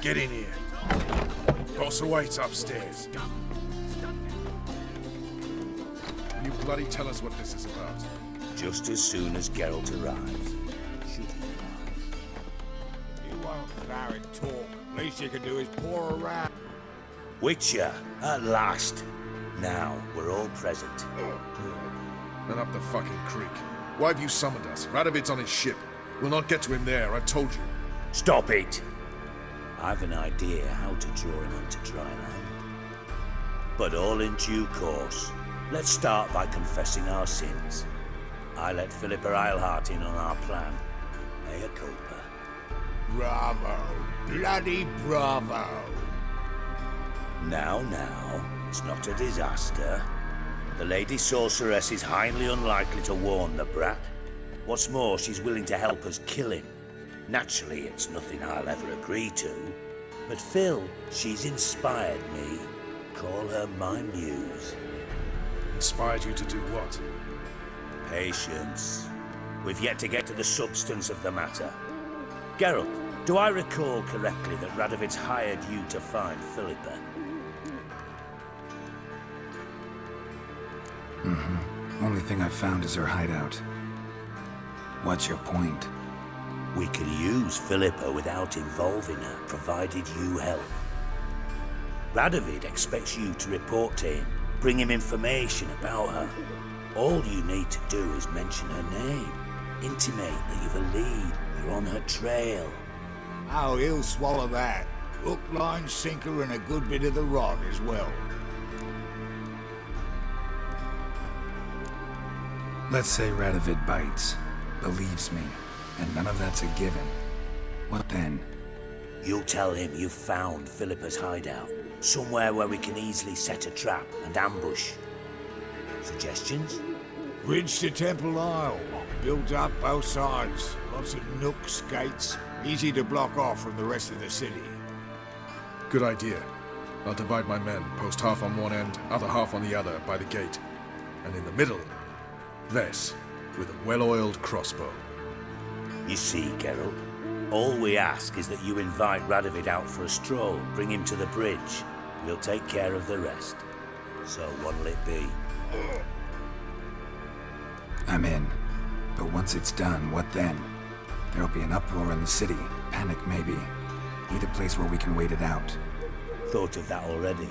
Get in here. Boss awaits upstairs. Will you bloody tell us what this is about? Just as soon as Geralt arrives. You won't allow it talk. Least you can do is pour around. Witcher, at last. Now we're all present. Then up the fucking creek. Why have you summoned us? Radovid's on his ship. We'll not get to him there, I've told you. Stop it! I've an idea how to draw him onto dry land. But all in due course. Let's start by confessing our sins. I let Philippa Eilhart in on our plan. Mea culpa. Bravo. Bloody bravo. Now, it's not a disaster. The Lady Sorceress is highly unlikely to warn the brat. What's more, she's willing to help us kill him. Naturally, it's nothing I'll ever agree to. But Phil, she's inspired me. Call her my muse. Inspired you to do what? Patience. We've yet to get to the substance of the matter. Geralt, do I recall correctly that Radovid's hired you to find Philippa? Only thing I've found is her hideout. What's your point? We can use Philippa without involving her, provided you help. Radovid expects you to report to him, bring him information about her. All you need to do is mention her name, intimate that you've a lead, you're on her trail. Oh, he'll swallow that. Hook, line, sinker, and a good bit of the rod as well. Let's say Radovid bites, believes me, and none of that's a given. What then? You'll tell him you've found Philippa's hideout, somewhere where we can easily set a trap and ambush. Suggestions? Bridge to Temple Isle. Built up both sides. Lots of nooks, gates. Easy to block off from the rest of the city. Good idea. I'll divide my men, post half on one end, other half on the other, by the gate. And in the middle, Vess, with a well-oiled crossbow. You see, Geralt, all we ask is that you invite Radovid out for a stroll, bring him to the bridge. We'll take care of the rest. So what'll it be? I'm in. But once it's done, what then? There'll be an uproar in the city. Panic, maybe. Need a place where we can wait it out. Thought of that already.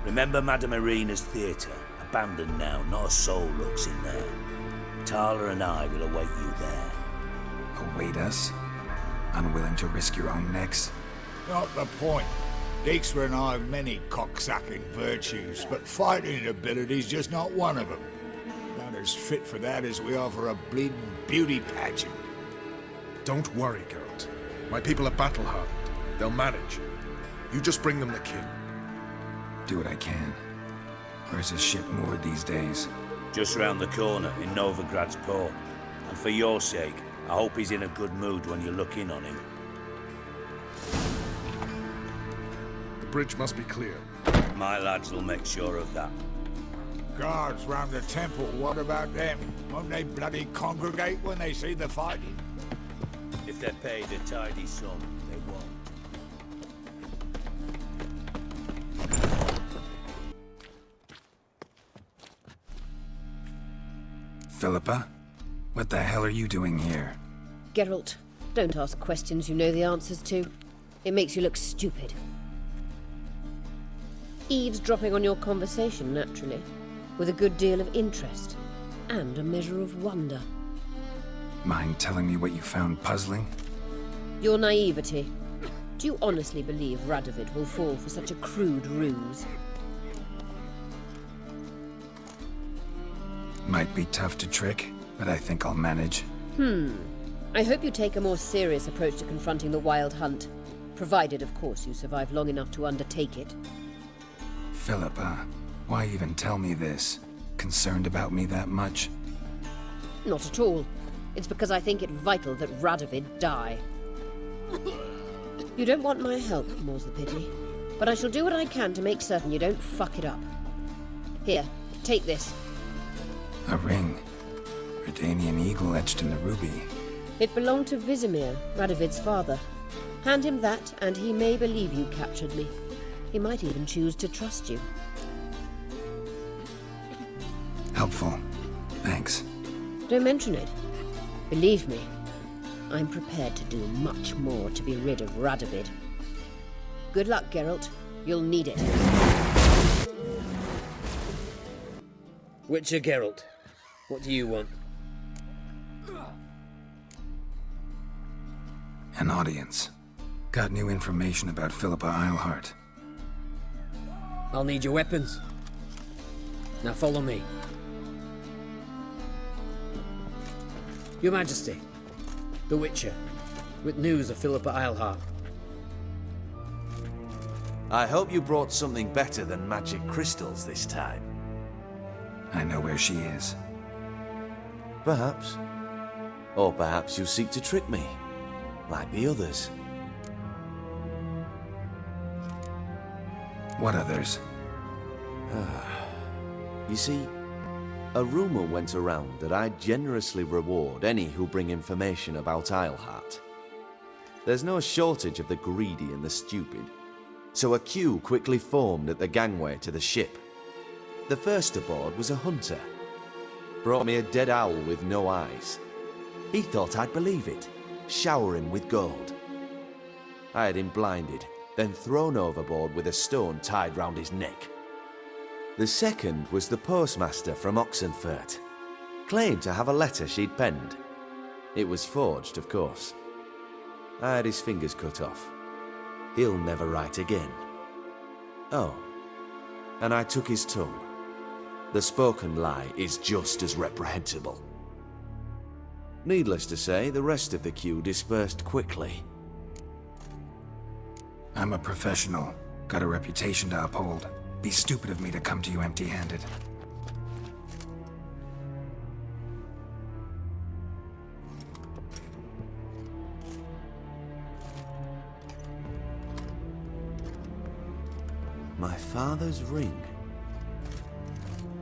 Remember Madame Irina's theatre? Abandoned now, not a soul looks in there. Tala and I will await you there. Await us? Unwilling to risk your own necks? Not the point. Dijkstra and I have many cocksucking virtues, but fighting ability's just not one of them. Not as fit for that as we are for a bleeding beauty pageant. Don't worry, Geralt. My people are battle-hardened. They'll manage. You just bring them the king. Do what I can. Where's his ship moored these days? Just round the corner in Novigrad's port. And for your sake, I hope he's in a good mood when you look in on him. The bridge must be clear. My lads will make sure of that. Guards round the temple, what about them? Won't they bloody congregate when they see the fighting? If they're paid a tidy sum, they won't. Philippa? What the hell are you doing here? Geralt, don't ask questions you know the answers to. It makes you look stupid. Eavesdropping on your conversation, naturally, with a good deal of interest, and a measure of wonder. Mind telling me what you found puzzling? Your naivety. Do you honestly believe Radovid will fall for such a crude ruse? Might be tough to trick, but I think I'll manage. I hope you take a more serious approach to confronting the Wild Hunt. Provided, of course, you survive long enough to undertake it. Philippa, why even tell me this? Concerned about me that much? Not at all. It's because I think it vital that Radovid die. You don't want my help, more's the pity. But I shall do what I can to make certain you don't fuck it up. Here, take this. A ring. Redanian eagle etched in the ruby. It belonged to Vizimir, Radovid's father. Hand him that, and he may believe you captured me. He might even choose to trust you. Helpful. Thanks. Don't mention it. Believe me, I'm prepared to do much more to be rid of Radovid. Good luck, Geralt. You'll need it. Witcher Geralt, what do you want? An audience. Got new information about Philippa Eilhart. I'll need your weapons. Now follow me. Your Majesty, the Witcher, with news of Philippa Eilhart. I hope you brought something better than magic crystals this time. I know where she is. Perhaps. Or perhaps you seek to trick me, like the others. What others? You see, a rumor went around that I generously reward any who bring information about Eilhart. There's no shortage of the greedy and the stupid, so a queue quickly formed at the gangway to the ship. The first aboard was a hunter. Brought me a dead owl with no eyes. He thought I'd believe it, shower him with gold. I had him blinded, then thrown overboard with a stone tied round his neck. The second was the postmaster from Oxenfurt. Claimed to have a letter she'd penned. It was forged, of course. I had his fingers cut off. He'll never write again. Oh, and I took his tongue. The spoken lie is just as reprehensible. Needless to say, the rest of the queue dispersed quickly. I'm a professional. Got a reputation to uphold. Be stupid of me to come to you empty-handed. My father's ring.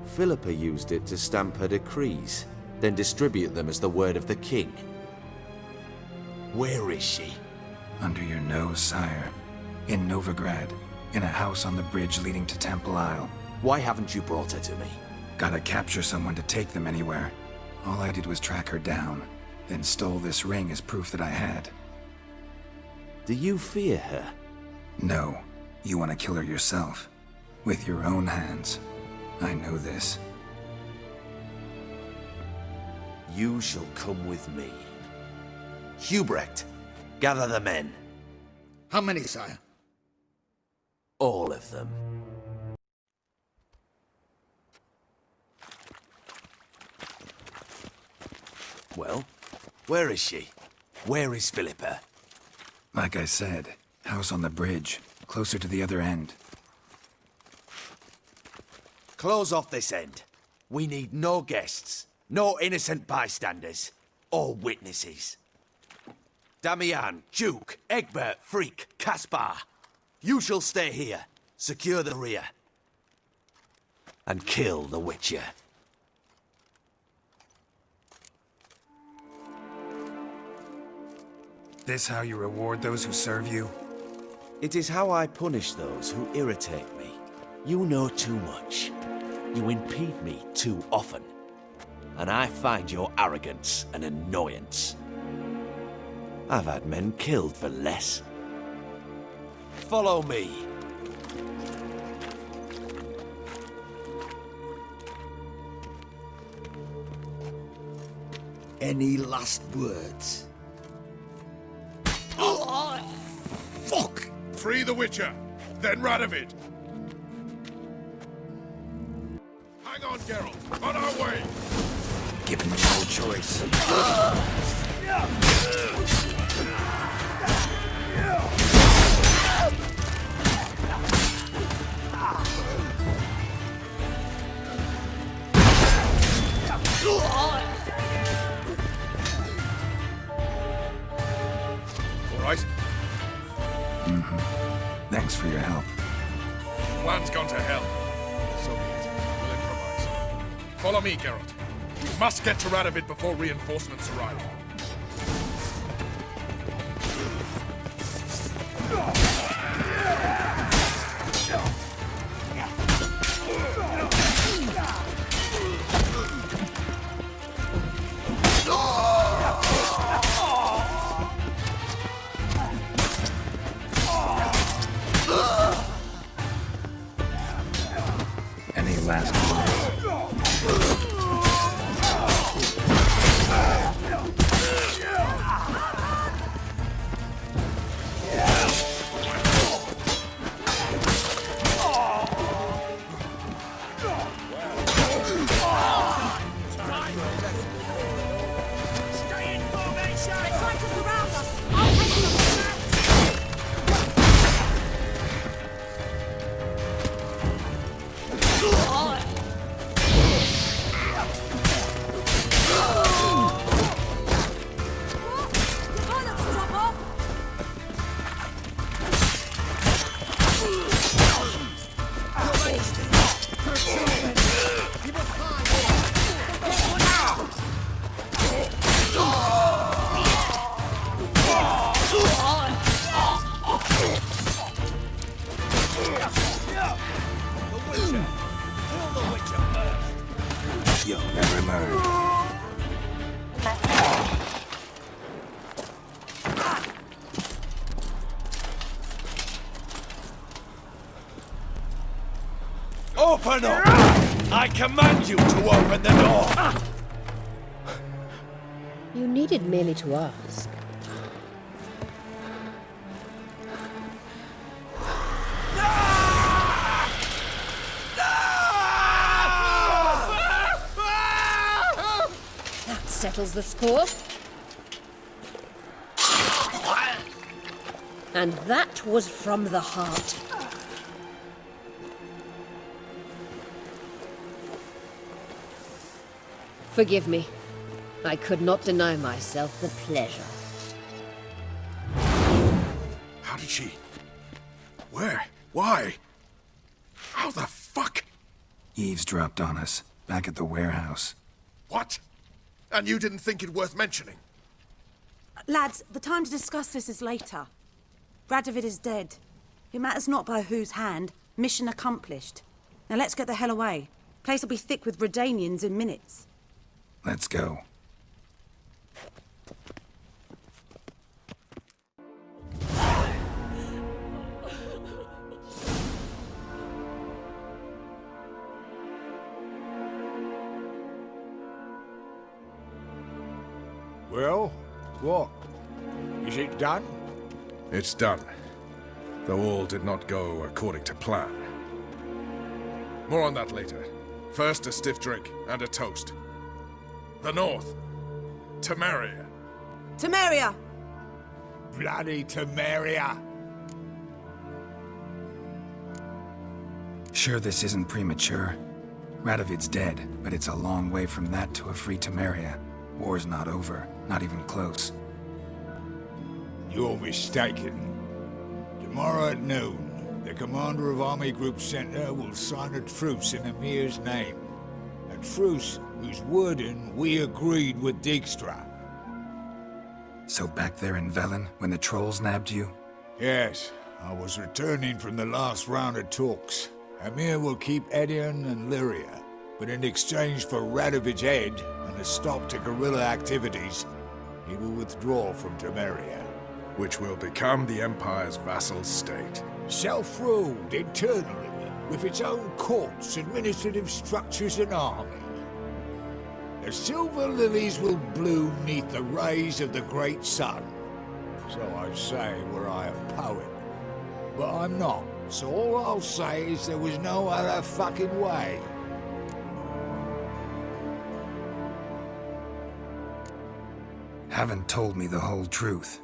Philippa used it to stamp her decrees, then distribute them as the word of the king. Where is she? Under your nose, sire. In Novigrad. In a house on the bridge leading to Temple Isle. Why haven't you brought her to me? Gotta capture someone to take them anywhere. All I did was track her down, then stole this ring as proof that I had. Do you fear her? No. You want to kill her yourself. With your own hands. I know this. You shall come with me. Hubrecht, gather the men. How many, sire? All of them. Well, where is she? Where is Philippa? Like I said, house on the bridge, closer to the other end. Close off this end. We need no guests, no innocent bystanders, or witnesses. Damian, Duke, Egbert, Freak, Caspar. You shall stay here, secure the rear, and kill the Witcher. This how you reward those who serve you? It is how I punish those who irritate me. You know too much. You impede me too often. And I find your arrogance an annoyance. I've had men killed for less. Follow me. Any last words? Fuck! Free the Witcher, then Radovid. Hang on, Geralt. On our way. Given no choice. All right? Thanks for your help. Plan's gone to hell. So be it. We'll improvise. Follow me, Geralt. We must get to Radovid before reinforcements arrive. Open up! I command you to open the door! You needed merely to ask. That settles the score. And that was from the heart. Forgive me. I could not deny myself the pleasure. How did she... Where? Why? How the fuck? Eavesdropped on us, back at the warehouse. What? And you didn't think it worth mentioning? Lads, the time to discuss this is later. Radovid is dead. It matters not by whose hand. Mission accomplished. Now let's get the hell away. Place will be thick with Redanians in minutes. Let's go. Well, what? Is it done? It's done. Though all did not go according to plan. More on that later. First, a stiff drink and a toast. The North. Temeria. Temeria! Bloody Temeria! Sure this isn't premature? Radovid's dead, but it's a long way from that to a free Temeria. War's not over, not even close. You're mistaken. Tomorrow at noon, the commander of Army Group Center will sign a truce in Emir's name. A truce whose wording we agreed with Dijkstra. So back there in Velen, when the trolls nabbed you? Yes, I was returning from the last round of talks. Emir will keep Edion and Lyria, but in exchange for Radovid's head and a stop to guerrilla activities, he will withdraw from Temeria. Which will become the Empire's vassal state. Self-ruled internally, with its own courts, administrative structures and army. The silver lilies will bloom neath the rays of the great sun. So I say were I a poet. But I'm not, so all I'll say is there was no other fucking way. Haven't told me the whole truth.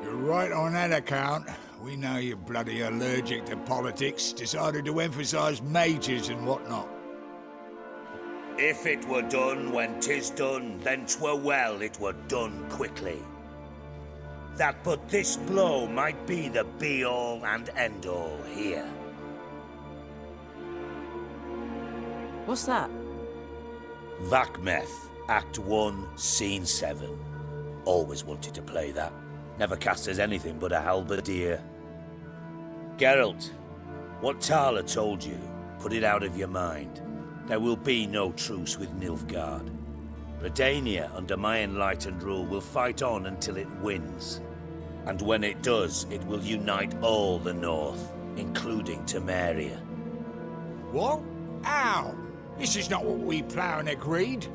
You're right on that account. We know you're bloody allergic to politics, decided to emphasize majors and whatnot. If it were done when 'tis done, then 'twere well it were done quickly. That but this blow might be the be-all and end-all here. What's that? Vakmeth, Act 1, Scene 7. Always wanted to play that. Never cast as anything but a halberdier. Geralt, what Tala told you, put it out of your mind. There will be no truce with Nilfgaard. Redania, under my enlightened rule, will fight on until it wins. And when it does, it will unite all the North, including Temeria. What? How? This is not what we planned and agreed.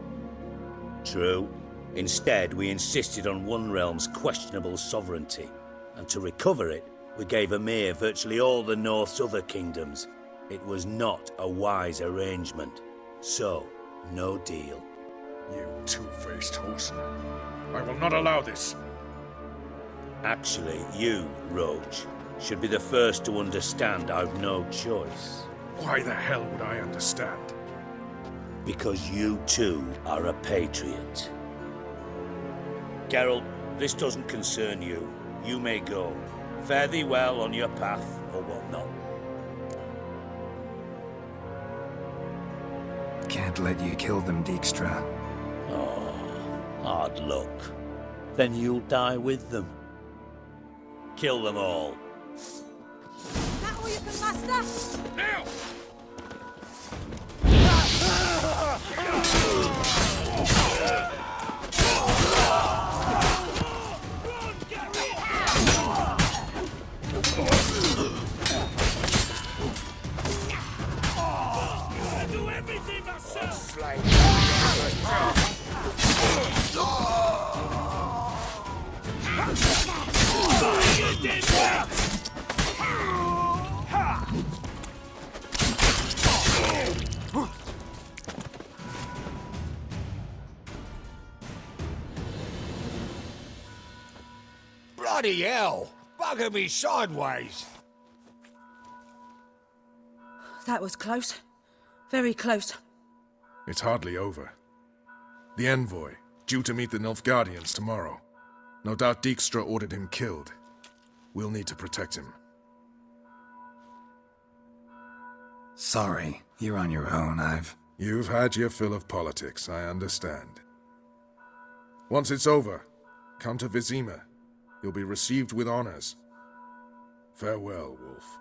True. Instead, we insisted on one realm's questionable sovereignty, and to recover it, we gave Emir virtually all the North's other kingdoms. It was not a wise arrangement. So, no deal. You two-faced horsey. I will not allow this. Actually, you, Roach, should be the first to understand I've no choice. Why the hell would I understand? Because you too are a patriot. Geralt, this doesn't concern you. You may go. Fare thee well on your path, or whatnot. Can't let you kill them, Dijkstra. Oh, hard luck. Then you'll die with them. Kill them all. That all you can muster? Now! Bloody hell! Bugging me sideways! That was close. Very close. It's hardly over. The envoy, due to meet the Nilfgaardians tomorrow. No doubt Dijkstra ordered him killed. We'll need to protect him. Sorry, you're on your own. You've had your fill of politics, I understand. Once it's over, come to Vizima. You'll be received with honors. Farewell, Wolf.